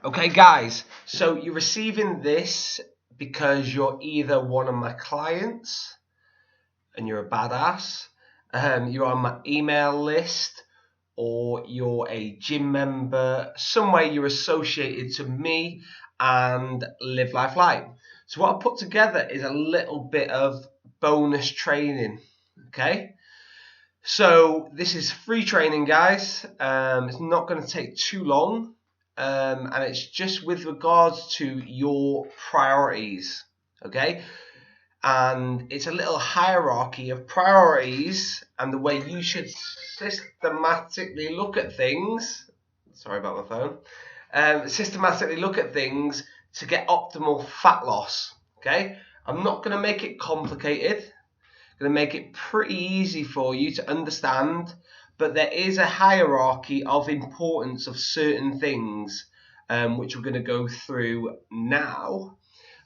Okay, guys, so you're receiving this because you're either one of my clients and you're a badass, you're on my email list, or you're a gym member, some way you're associated to me and Live Life Light. So what I put together is a little bit of bonus training, okay? So this is free training, guys. It's not going to take too long, and it's just with regards to your priorities, okay? And it's a little hierarchy of priorities and the way you should systematically look at things. Sorry about my phone. Systematically look at things to get optimal fat loss, okay? I'm not going to make it complicated. Going to make it pretty easy for you to understand, but there is a hierarchy of importance of certain things, which we're going to go through now.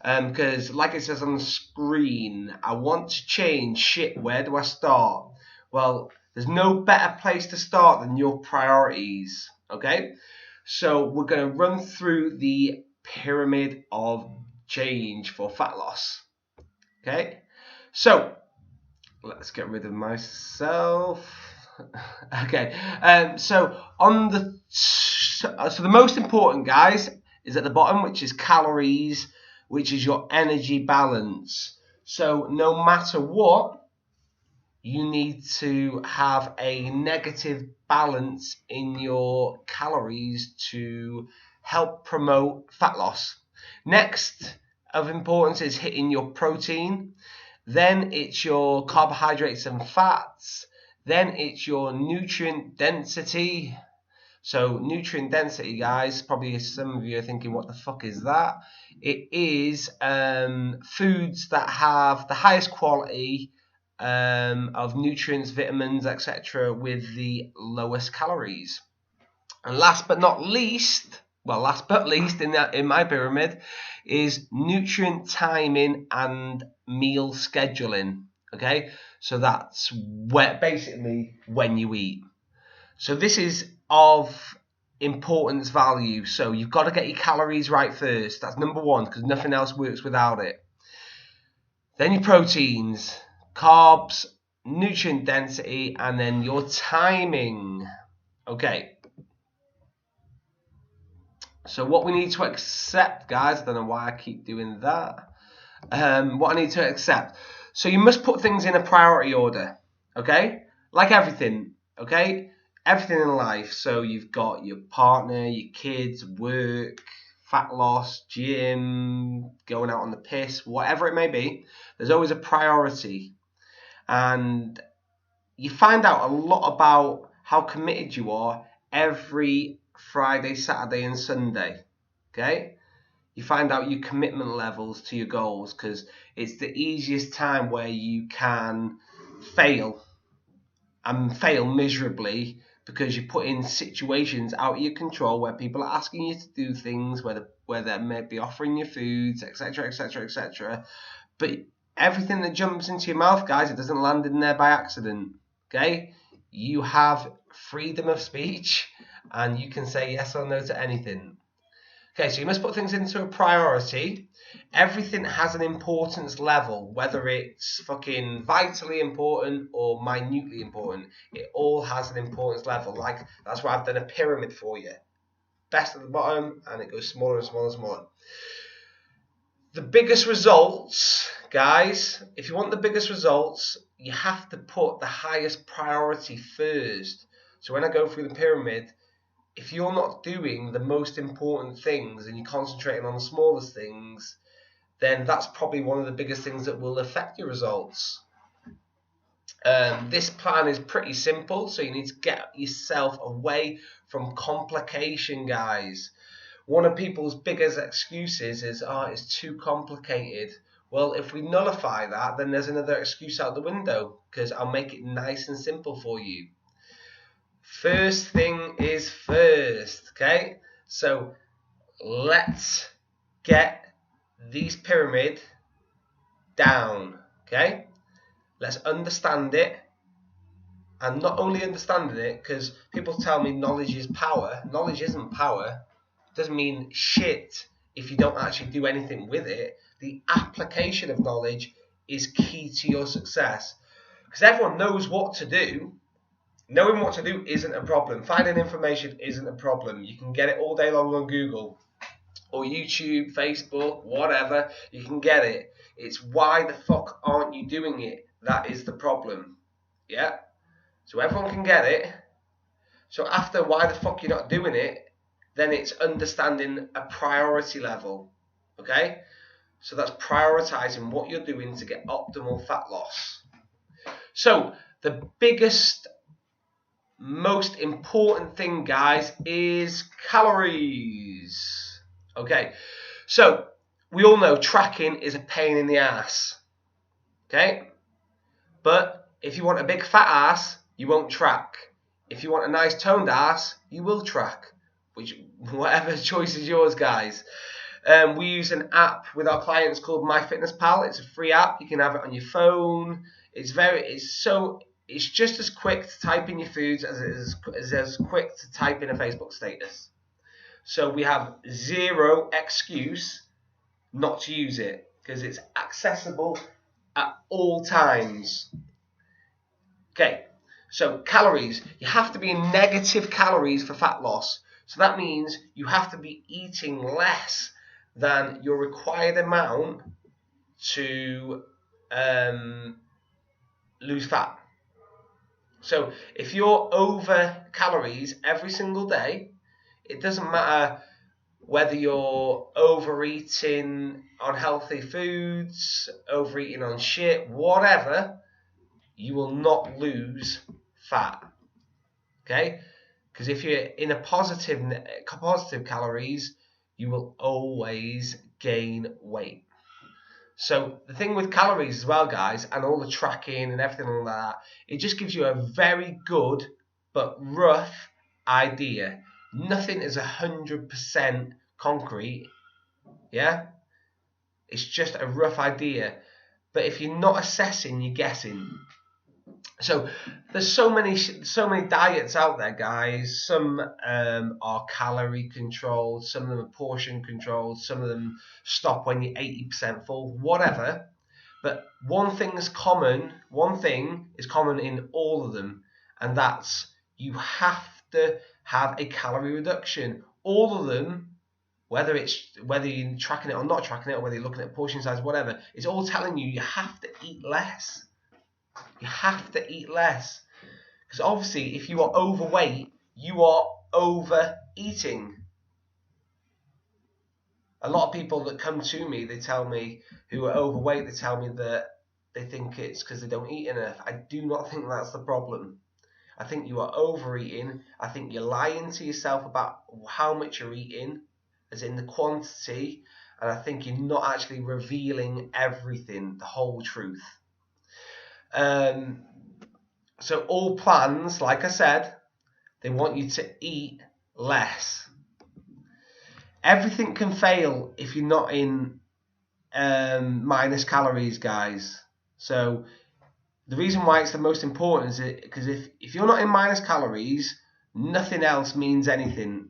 Because like it says on the screen, I want to change shit. Where do I start? Well, there's no better place to start than your priorities. Okay, so we're going to run through the pyramid of change for fat loss. Okay, so let's get rid of myself. Okay, so the most important, guys, is at the bottom, which is calories, which is your energy balance. So no matter what, you need to have a negative balance in your calories to help promote fat loss. Next of importance is hitting your protein. Then it's your carbohydrates and fats. Then it's your nutrient density. So nutrient density, guys, probably some of you are thinking, what the fuck is that? It is foods that have the highest quality of nutrients, vitamins, etc., with the lowest calories. And last but least in my pyramid is nutrient timing and meal scheduling. Okay, so that's basically when you eat. So this is of importance value. So you've got to get your calories right first. That's number one, because nothing else works without it. Then your proteins, carbs, nutrient density, and then your timing. Okay. So what we need to accept, guys, I don't know why I keep doing that. What I need to accept. So you must put things in a priority order, okay? Like everything, okay? Everything in life. So you've got your partner, your kids, work, fat loss, gym, going out on the piss, whatever it may be. There's always a priority. And you find out a lot about how committed you are every Friday, Saturday, and Sunday. Okay? You find out your commitment levels to your goals, because it's the easiest time where you can fail and fail miserably, because you put in situations out of your control where people are asking you to do things, where they may be offering you foods, etc., etc., etc. But everything that jumps into your mouth, guys, it doesn't land in there by accident. Okay? You have freedom of speech, and you can say yes or no to anything. Okay, so you must put things into a priority. Everything has an importance level, whether it's fucking vitally important or minutely important. It all has an importance level. Like, that's why I've done a pyramid for you. Best at the bottom, and it goes smaller and smaller and smaller. The biggest results, guys, if you want the biggest results, you have to put the highest priority first. So when I go through the pyramid, if you're not doing the most important things and you're concentrating on the smallest things, then that's probably one of the biggest things that will affect your results. This plan is pretty simple, so you need to get yourself away from complication, guys. One of people's biggest excuses is, it's too complicated. Well, if we nullify that, then there's another excuse out the window, because I'll make it nice and simple for you. First thing is first, okay? So let's get this pyramid down, okay? Let's understand it. And not only understanding it, because people tell me knowledge is power. Knowledge isn't power. doesn't mean shit if you don't actually do anything with it. The application of knowledge is key to your success, because everyone knows what to do. Knowing what to do isn't a problem. Finding information isn't a problem. You can get it all day long on Google or YouTube, Facebook, whatever. You can get it. It's why the fuck aren't you doing it? That is the problem. Yeah? So everyone can get it. So after why the fuck you're not doing it, then it's understanding a priority level. Okay? So that's prioritizing what you're doing to get optimal fat loss. So the biggest, most important thing, guys, is calories. Okay? So we all know tracking is a pain in the ass. Okay? But if you want a big fat ass, you won't track. If you want a nice toned ass, you will track. Whatever choice is yours, guys. We use an app with our clients called MyFitnessPal. It's a free app. You can have it on your phone. It's just as quick to type in your foods as it is as quick to type in a Facebook status. So we have zero excuse not to use it, because it's accessible at all times. Okay, so calories. You have to be in negative calories for fat loss. So that means you have to be eating less than your required amount to lose fat. So if you're over calories every single day, it doesn't matter whether you're overeating unhealthy foods, overeating on shit, whatever, you will not lose fat. Okay? Because if you're in a positive calories, you will always gain weight. So the thing with calories as well, guys, and all the tracking and everything like that, it just gives you a very good but rough idea. Nothing is 100% concrete, yeah? It's just a rough idea. But if you're not assessing, you're guessing. So there's so many diets out there, guys. Some are calorie controlled, some of them are portion controlled, some of them stop when you're 80% full, whatever. But one thing is common in all of them, and that's you have to have a calorie reduction. All of them, whether you're tracking it or not tracking it, or whether you're looking at portion size, whatever, it's all telling you have to eat less. You have to eat less. Because obviously, if you are overweight, you are overeating. A lot of people that come to me, they tell me, who are overweight, they tell me that they think it's because they don't eat enough. I do not think that's the problem. I think you are overeating. I think you're lying to yourself about how much you're eating, as in the quantity. And I think you're not actually revealing everything, the whole truth. So all plans, like I said, they want you to eat less. Everything can fail if you're not in minus calories, guys. So the reason why it's the most important is because if you're not in minus calories, nothing else means anything.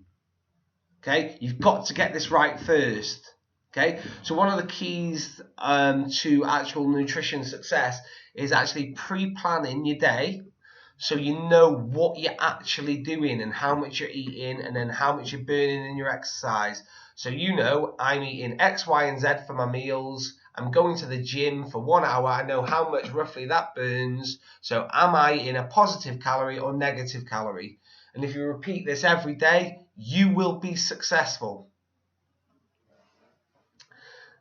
Okay, you've got to get this right first. Okay, so one of the keys to actual nutrition success is actually pre-planning your day, so you know what you're actually doing and how much you're eating, and then how much you're burning in your exercise. So you know, I'm eating X, Y, and Z for my meals. I'm going to the gym for 1 hour. I know how much roughly that burns. So am I in a positive calorie or negative calorie? And if you repeat this every day, you will be successful.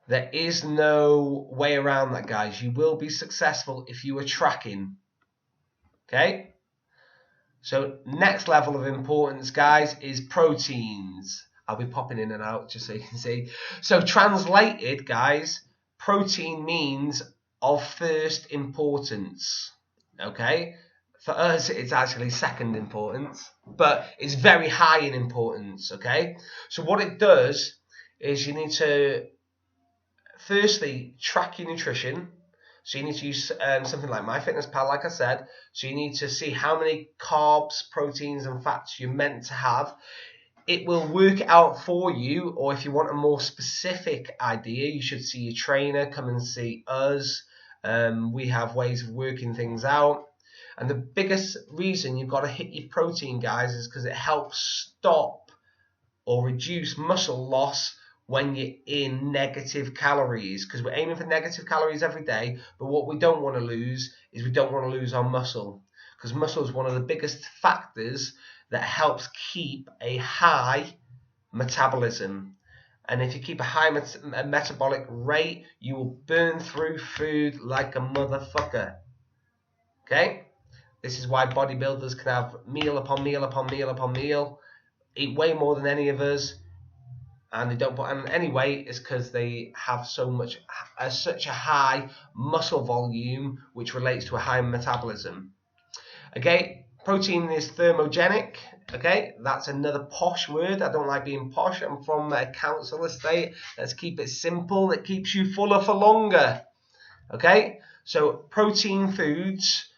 There is no way around that, guys. You will be successful if you are tracking. Okay? So next level of importance, guys, is proteins. I'll be popping in and out just so you can see. So translated, guys, protein means of first importance. Okay? For us, it's actually second importance, but it's very high in importance. Okay? So what it does is you need to firstly track your nutrition. So you need to use something like MyFitnessPal, like I said. So you need to see how many carbs, proteins, and fats you're meant to have. it will work out for you, or if you want a more specific idea, you should see your trainer, come and see us. We have ways of working things out. And the biggest reason you've got to hit your protein, guys, is because it helps stop or reduce muscle loss when you're in negative calories, because we're aiming for negative calories every day. But what we don't want to lose is we don't want to lose our muscle, because muscle is one of the biggest factors that helps keep a high metabolism. And if you keep a high metabolic rate, you will burn through food like a motherfucker. Okay? This is why bodybuilders can have meal upon meal upon meal upon meal, eat way more than any of us, and they don't put on any weight. Is because they have such a high muscle volume, which relates to a high metabolism. Okay, protein is thermogenic. Okay, that's another posh word. I don't like being posh. I'm from a council estate. Let's keep it simple. It keeps you fuller for longer. Okay, so protein foods.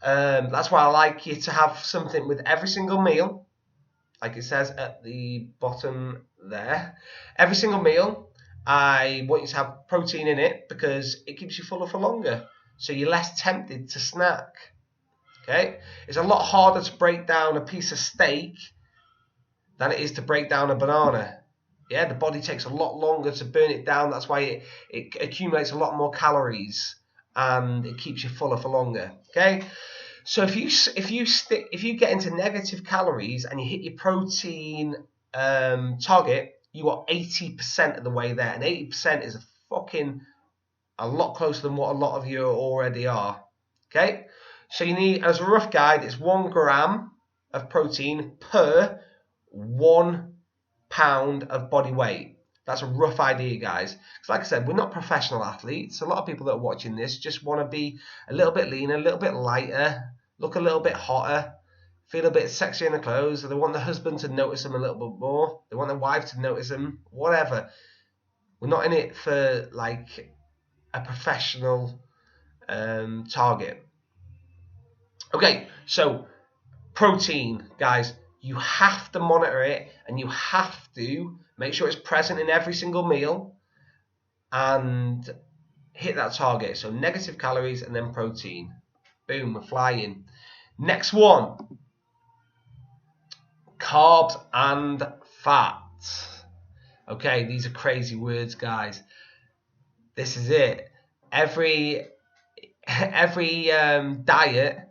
That's why I like you to have something with every single meal, like it says at the bottom there. Every single meal, I want you to have protein in it because it keeps you fuller for longer, so you're less tempted to snack. Okay, it's a lot harder to break down a piece of steak than it is to break down a banana. Yeah, the body takes a lot longer to burn it down. That's why it accumulates a lot more calories and it keeps you fuller for longer. Okay, so if you get into negative calories and you hit your protein target, you are 80% of the way there, and 80% is a lot closer than what a lot of you already are. Okay, so you need, as a rough guide, it's 1 gram of protein per 1 pound of body weight. That's a rough idea, guys. Because like I said, we're not professional athletes. A lot of people that are watching this just want to be a little bit leaner, a little bit lighter, look a little bit hotter, feel a bit sexier in the clothes. They want the husband to notice them a little bit more. They want the wife to notice them, whatever. We're not in it for like a professional target. Okay, so protein, guys, you have to monitor it and you have to make sure it's present in every single meal and hit that target. So negative calories and then protein. Boom, we're flying. Next one, carbs and fats. Okay, these are crazy words, guys. This is it. Every diet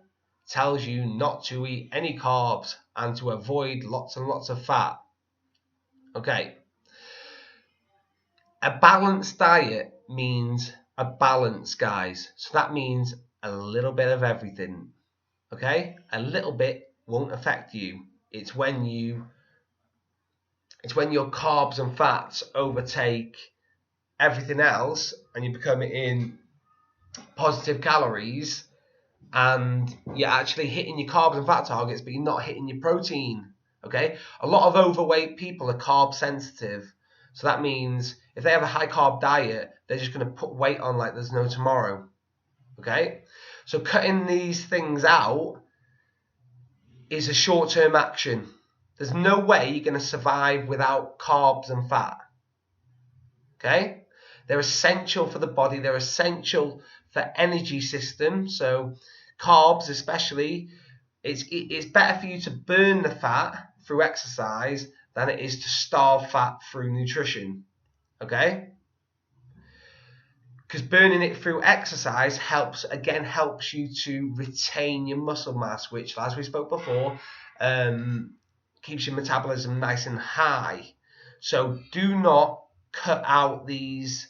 tells you not to eat any carbs and to avoid lots and lots of fat. Okay. A balanced diet means a balance, guys. So that means a little bit of everything. Okay? A little bit won't affect you. It's when your carbs and fats overtake everything else and you become in positive calories and you're actually hitting your carbs and fat targets, but you're not hitting your protein. Okay? A lot of overweight people are carb sensitive. So that means if they have a high carb diet, they're just going to put weight on like there's no tomorrow. Okay? So cutting these things out is a short-term action. There's no way you're going to survive without carbs and fat. Okay? They're essential for the body. They're essential for energy system. So carbs especially, it's better for you to burn the fat through exercise than it is to starve fat through nutrition. Okay? Because burning it through exercise helps you to retain your muscle mass, which, as we spoke before, keeps your metabolism nice and high. So do not cut out these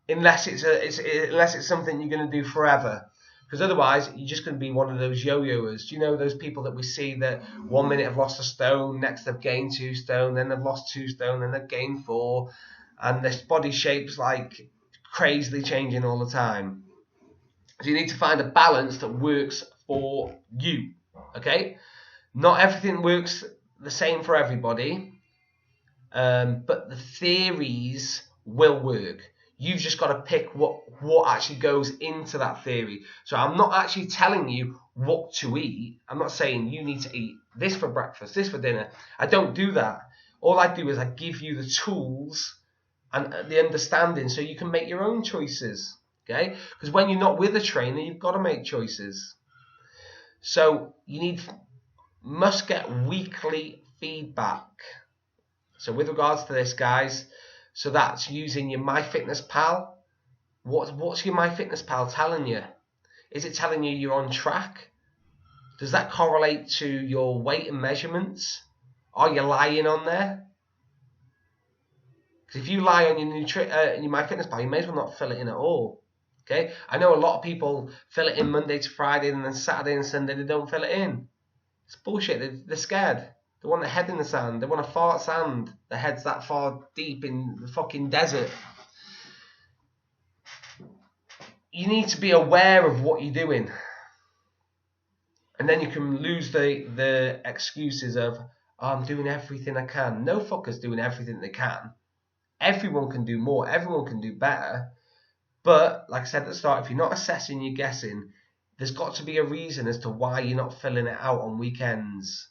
unless it's something you're going to do forever. Because otherwise, you're just going to be one of those yo-yoers. Do you know those people that we see that 1 minute have lost a stone, next they've gained 2 stone, then they've lost 2 stone, then they've gained 4, and their body shape's like crazily changing all the time. So you need to find a balance that works for you. Okay? Not everything works the same for everybody, but the theories will work. You've just got to pick what actually goes into that theory. So I'm not actually telling you what to eat. I'm not saying you need to eat this for breakfast, this for dinner. I don't do that. All I do is I give you the tools and the understanding so you can make your own choices. Okay? Because when you're not with a trainer, you've got to make choices. So you must get weekly feedback. So with regards to this, guys, so that's using your MyFitnessPal. What's your MyFitnessPal telling you? Is it telling you you're on track? Does that correlate to your weight and measurements? Are you lying on there? Because if you lie on your MyFitnessPal, you may as well not fill it in at all. Okay? I know a lot of people fill it in Monday to Friday, and then Saturday and Sunday they don't fill it in. It's bullshit. They're scared. They want their head in the sand. They want to fart sand. Their head's that far deep in the fucking desert. You need to be aware of what you're doing. And then you can lose the excuses of, oh, I'm doing everything I can. No fucker's doing everything they can. Everyone can do more. Everyone can do better. But, like I said at the start, if you're not assessing, you're guessing. There's got to be a reason as to why you're not filling it out on weekends.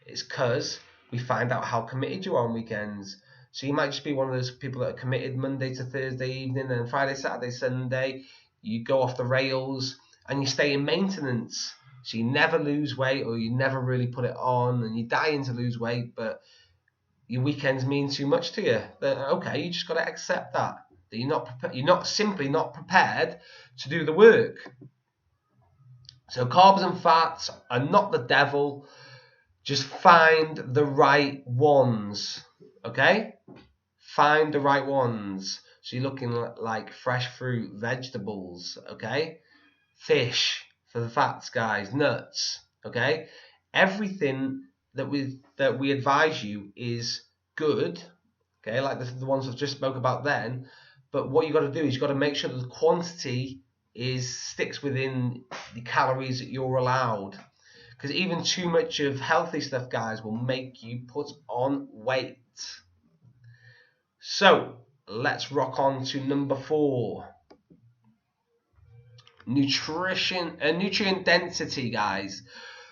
It's because we find out how committed you are on weekends. So you might just be one of those people that are committed Monday to Thursday evening, and Friday, Saturday, Sunday, you go off the rails and you stay in maintenance. So you never lose weight, or you never really put it on, and you're dying to lose weight, but your weekends mean too much to you. Okay, you just got to accept that you're not simply not prepared to do the work. So carbs and fats are not the devil. Just find the right ones, okay? Find the right ones. So you're looking like fresh fruit, vegetables, okay? Fish for the fats, guys. Nuts, okay? Everything that we advise you is good, okay? Like the ones I've just spoke about then. But what you got to do is you got to make sure that the quantity sticks within the calories that you're allowed. Because even too much of healthy stuff, guys, will make you put on weight. So, let's rock on to number 4. Nutrient density, guys.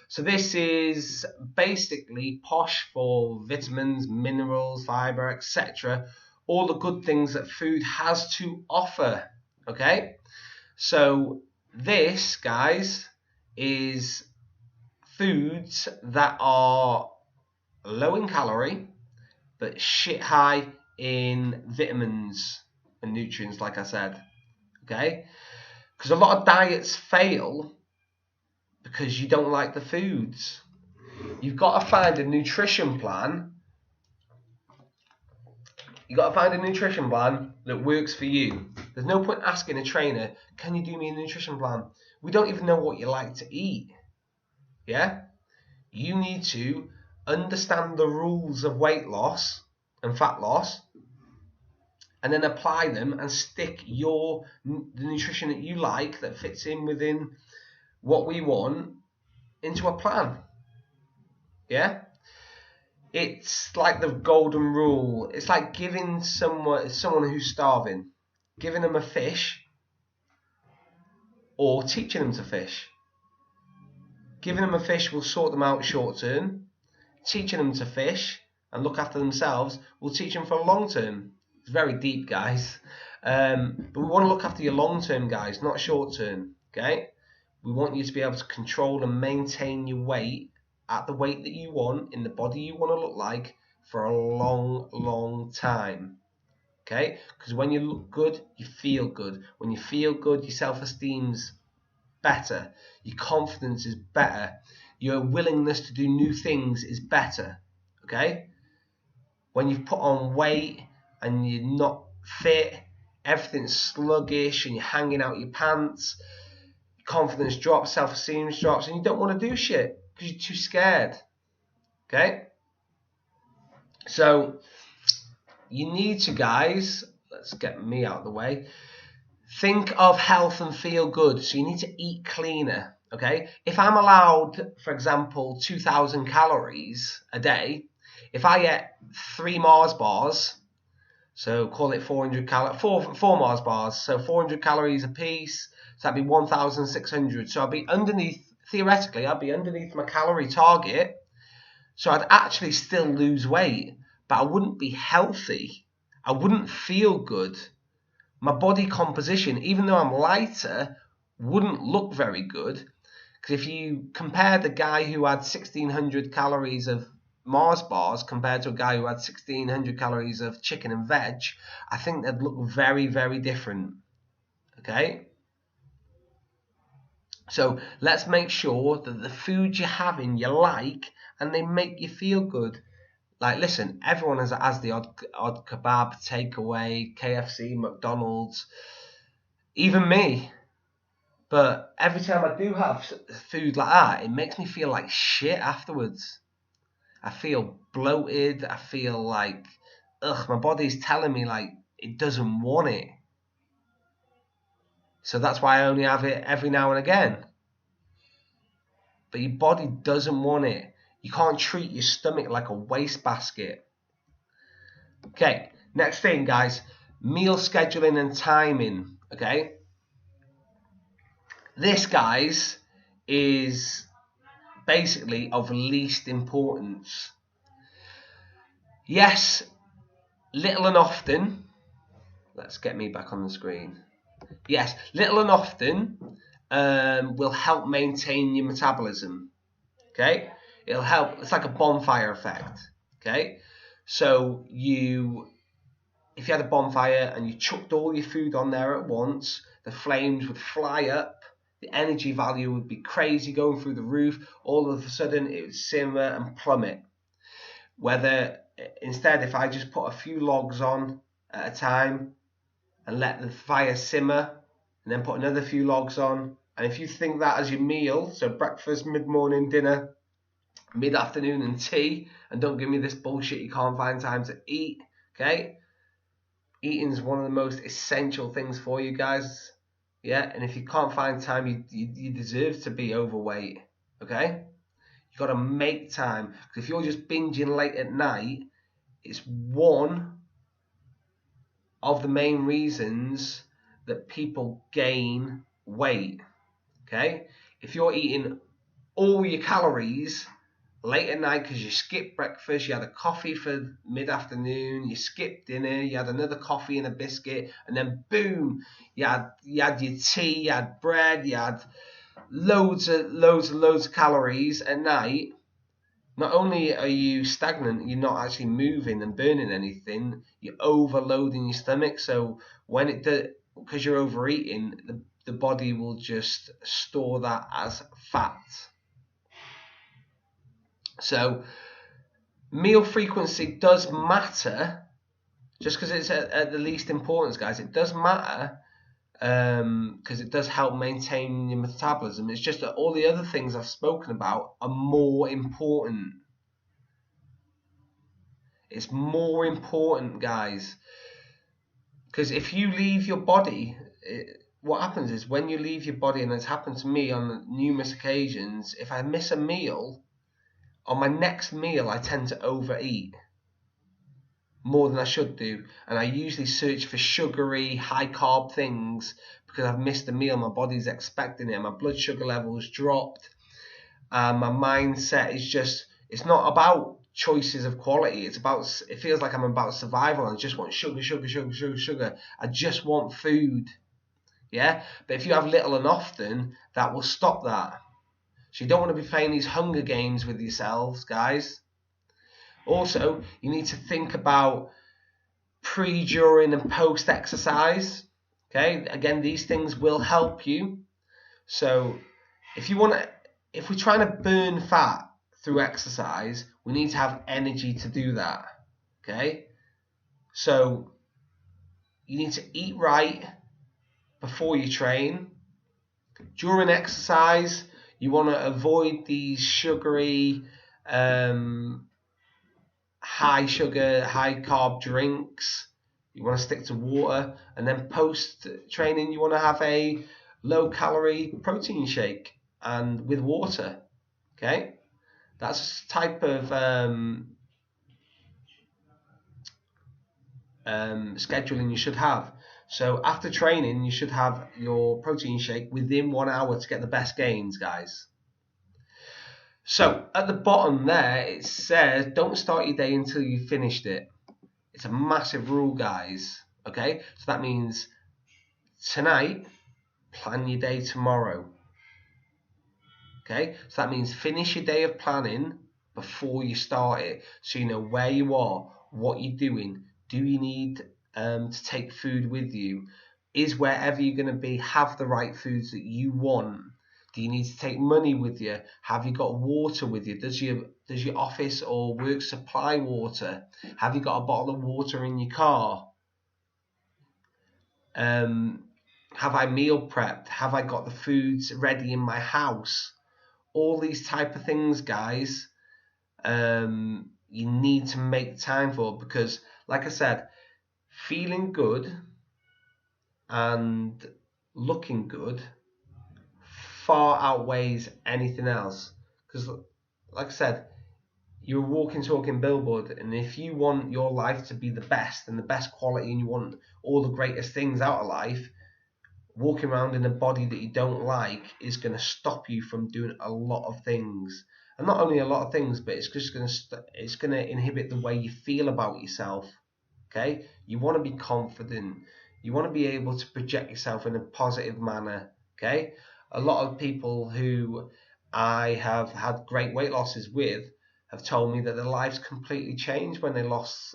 So this is basically posh for vitamins, minerals, fiber, etc. All the good things that food has to offer. Okay? So this, guys, is foods that are low in calorie but shit high in vitamins and nutrients, like I said. Okay? Because a lot of diets fail because you don't like the foods. You've got to find a nutrition plan. You've got to find a nutrition plan that works for you. There's no point asking a trainer, can you do me a nutrition plan? We don't even know what you like to eat. Yeah? You need to understand the rules of weight loss and fat loss, and then apply them and stick the nutrition that you like, that fits in within what we want, into a plan. Yeah? It's like the golden rule. It's like giving someone who's starving, giving them a fish or teaching them to fish. Giving them a fish will sort them out short term. Teaching them to fish and look after themselves will teach them for long term. It's very deep, guys. But we want to look after your long term, guys, not short term. Okay? We want you to be able to control and maintain your weight at the weight that you want, in the body you want to look like, for a long, long time. Okay? Because when you look good, you feel good. When you feel good, your self-esteem's better. Your confidence is better. Your willingness to do new things is better. Okay? When you've put on weight and you're not fit, everything's sluggish and you're hanging out your pants, your confidence drops, self-esteem drops, and you don't want to do shit because you're too scared. Okay? So you need to, guys, let's get me out of the way, think of health and feel good. So you need to eat cleaner. Okay? If I'm allowed, for example, 2,000 calories a day, if I get 3 Mars bars, so call it 400 calories, 4 Mars bars, so 400 calories a piece, so that'd be 1,600. So I'll be underneath theoretically, I'd be underneath my calorie target. So I'd actually still lose weight, but I wouldn't be healthy. I wouldn't feel good. My body composition, even though I'm lighter, wouldn't look very good. Because if you compare the guy who had 1,600 calories of Mars bars compared to a guy who had 1,600 calories of chicken and veg, I think they'd look very, very different. Okay? So let's make sure that the food you're having you like and they make you feel good. Like, listen, everyone has the odd kebab, takeaway, KFC, McDonald's, even me. But every time I do have food like that, it makes me feel like shit afterwards. I feel bloated. I feel like, my body's telling me like it doesn't want it. So that's why I only have it every now and again. But your body doesn't want it. You can't treat your stomach like a wastebasket. Okay, next thing, guys, meal scheduling and timing. Okay, this, guys, is basically of least importance. Yes, little and often. Let's get me back on the screen. Yes, little and often will help maintain your metabolism. Okay, it'll help. It's like a bonfire effect. Okay, so if you had a bonfire and you chucked all your food on there at once, the flames would fly up. The energy value would be crazy, going through the roof. All of a sudden, it would simmer and plummet. Whether instead, if I just put a few logs on at a time and let the fire simmer, and then put another few logs on, and if you think that as your meal, so breakfast, mid-morning, dinner, mid-afternoon, and tea, and don't give me this bullshit you can't find time to eat, okay? Eating is one of the most essential things for you guys. Yeah, and if you can't find time, you deserve to be overweight, okay? You got to make time. Because if you're just binging late at night, it's one of the main reasons that people gain weight, okay? If you're eating all your calories late at night because you skipped breakfast, you had a coffee for mid-afternoon, you skipped dinner, you had another coffee and a biscuit, and then boom, you had your tea, you had bread, you had loads of calories at night. Not only are you stagnant, you're not actually moving and burning anything, you're overloading your stomach. So when it does, because you're overeating, the body will just store that as fat. So meal frequency does matter, just because it's at the least importance, guys. It does matter because it does help maintain your metabolism. It's just that all the other things I've spoken about are more important. It's more important, guys, because if you leave your body, what happens is when you leave your body, and it's happened to me on numerous occasions, if I miss a meal, on my next meal, I tend to overeat more than I should do. And I usually search for sugary, high-carb things because I've missed a meal. My body's expecting it. My blood sugar levels dropped. My mindset is just, it's not about choices of quality. It's about, it feels like I'm about survival. I just want sugar, sugar, sugar, sugar, sugar. I just want food. Yeah? But if you have little and often, that will stop that. So you don't want to be playing these Hunger Games with yourselves, guys. Also, you need to think about pre, during, and post exercise. Okay, again, these things will help you. So if we're trying to burn fat through exercise, we need to have energy to do that. Okay, so you need to eat right before you train. During exercise, you want to avoid these sugary, high sugar, high carb drinks. You want to stick to water. And then post training, you want to have a low calorie protein shake and with water. Okay, that's a type of scheduling you should have. So after training, you should have your protein shake within 1 hour to get the best gains, guys. So at the bottom there, it says, don't start your day until you've finished it. It's a massive rule, guys. Okay, so that means tonight, plan your day tomorrow. Okay, so that means finish your day of planning before you start it, so you know where you are, what you're doing. Do you need to take food with you? Is wherever you're going to be have the right foods that you want? Do you need to take money with you? Have you got water with you? Does your office or work supply water? Have you got a bottle of water in your car? Have I meal prepped? Have I got the foods ready in my house? All these type of things, guys, you need to make time for, because, like I said, feeling good and looking good far outweighs anything else. Because, like I said, you're a walking, talking billboard, and if you want your life to be the best and the best quality, and you want all the greatest things out of life, walking around in a body that you don't like is going to stop you from doing a lot of things. And not only a lot of things, but it's just going to it's going to inhibit the way you feel about yourself. Okay, you want to be confident, you want to be able to project yourself in a positive manner. Okay, a lot of people who I have had great weight losses with have told me that their lives completely changed when they lost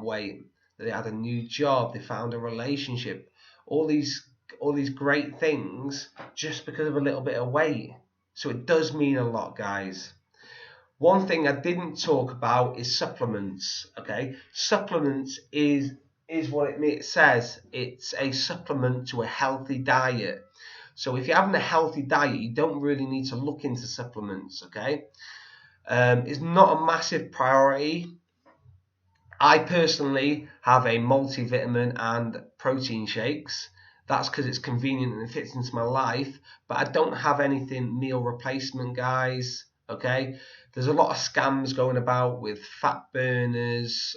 weight, that they had a new job, they found a relationship, all these great things just because of a little bit of weight. So it does mean a lot, guys. One thing I didn't talk about is supplements. Okay, supplements is what it says. It's a supplement to a healthy diet. So if you're having a healthy diet, you don't really need to look into supplements. Okay, it's not a massive priority. I personally have a multivitamin and protein shakes. That's because it's convenient and it fits into my life. But I don't have anything meal replacement, guys. Okay, there's a lot of scams going about with fat burners.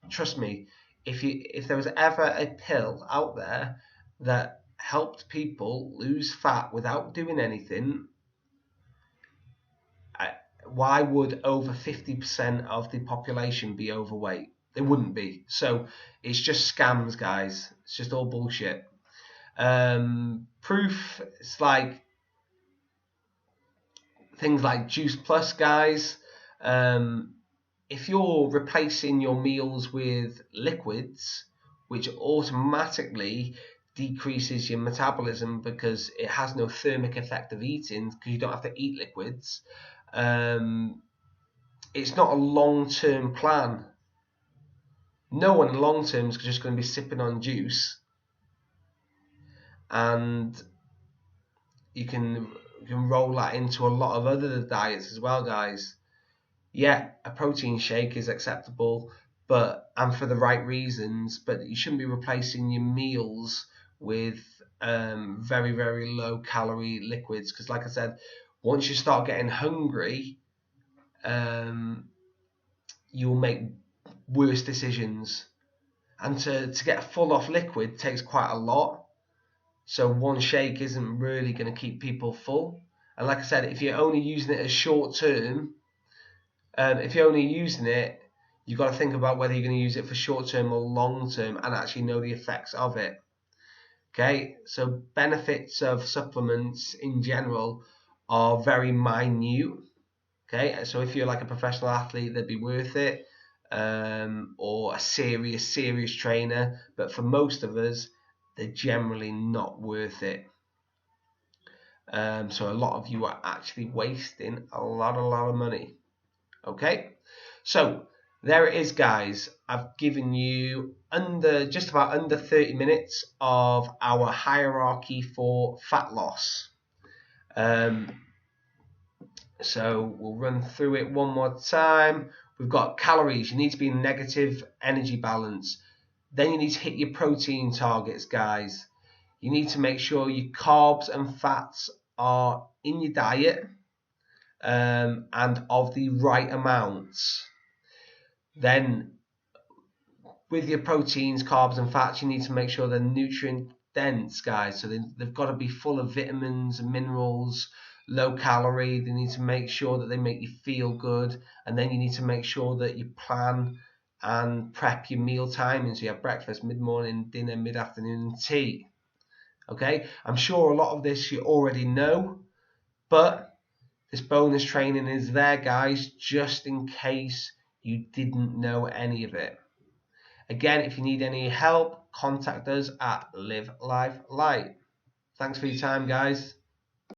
Trust me, if there was ever a pill out there that helped people lose fat without doing anything, why would over 50% of the population be overweight? They wouldn't be. So it's just scams, guys. It's just all bullshit. Proof, it's like things like Juice Plus, guys. If you're replacing your meals with liquids, which automatically decreases your metabolism because it has no thermic effect of eating, because you don't have to eat liquids, it's not a long-term plan. No one long term is just going to be sipping on juice, and you can roll that into a lot of other diets as well, guys. Yeah, a protein shake is acceptable, and for the right reasons, but you shouldn't be replacing your meals with very, very low calorie liquids, because, like I said, once you start getting hungry, you'll make worse decisions. And to get full off liquid takes quite a lot. So one shake isn't really going to keep people full. And like I said, if you're only using it as short term, if you're only using it, you've got to think about whether you're going to use it for short term or long term and actually know the effects of it. Okay, so benefits of supplements in general are very minute. Okay, so if you're like a professional athlete, they'd be worth it, or a serious trainer. But for most of us, they're generally not worth it. So a lot of you are actually wasting a lot of money. Okay, so there it is, guys. I've given you just about under 30 minutes of our hierarchy for fat loss. So we'll run through it one more time. We've got calories. You need to be in negative energy balance. Then you need to hit your protein targets, guys. You need to make sure your carbs and fats are in your diet, and of the right amounts. Then with your proteins, carbs and fats, you need to make sure they're nutrient dense, guys. So they've got to be full of vitamins and minerals, low calorie. They need to make sure that they make you feel good, and then you need to make sure that you plan and prep your meal timing, so you have breakfast, mid-morning, dinner, mid-afternoon, and tea. Okay, I'm sure a lot of this you already know, but this bonus training is there, guys, just in case you didn't know any of it. Again, if you need any help, contact us at Live Life Light. Thanks for your time, guys.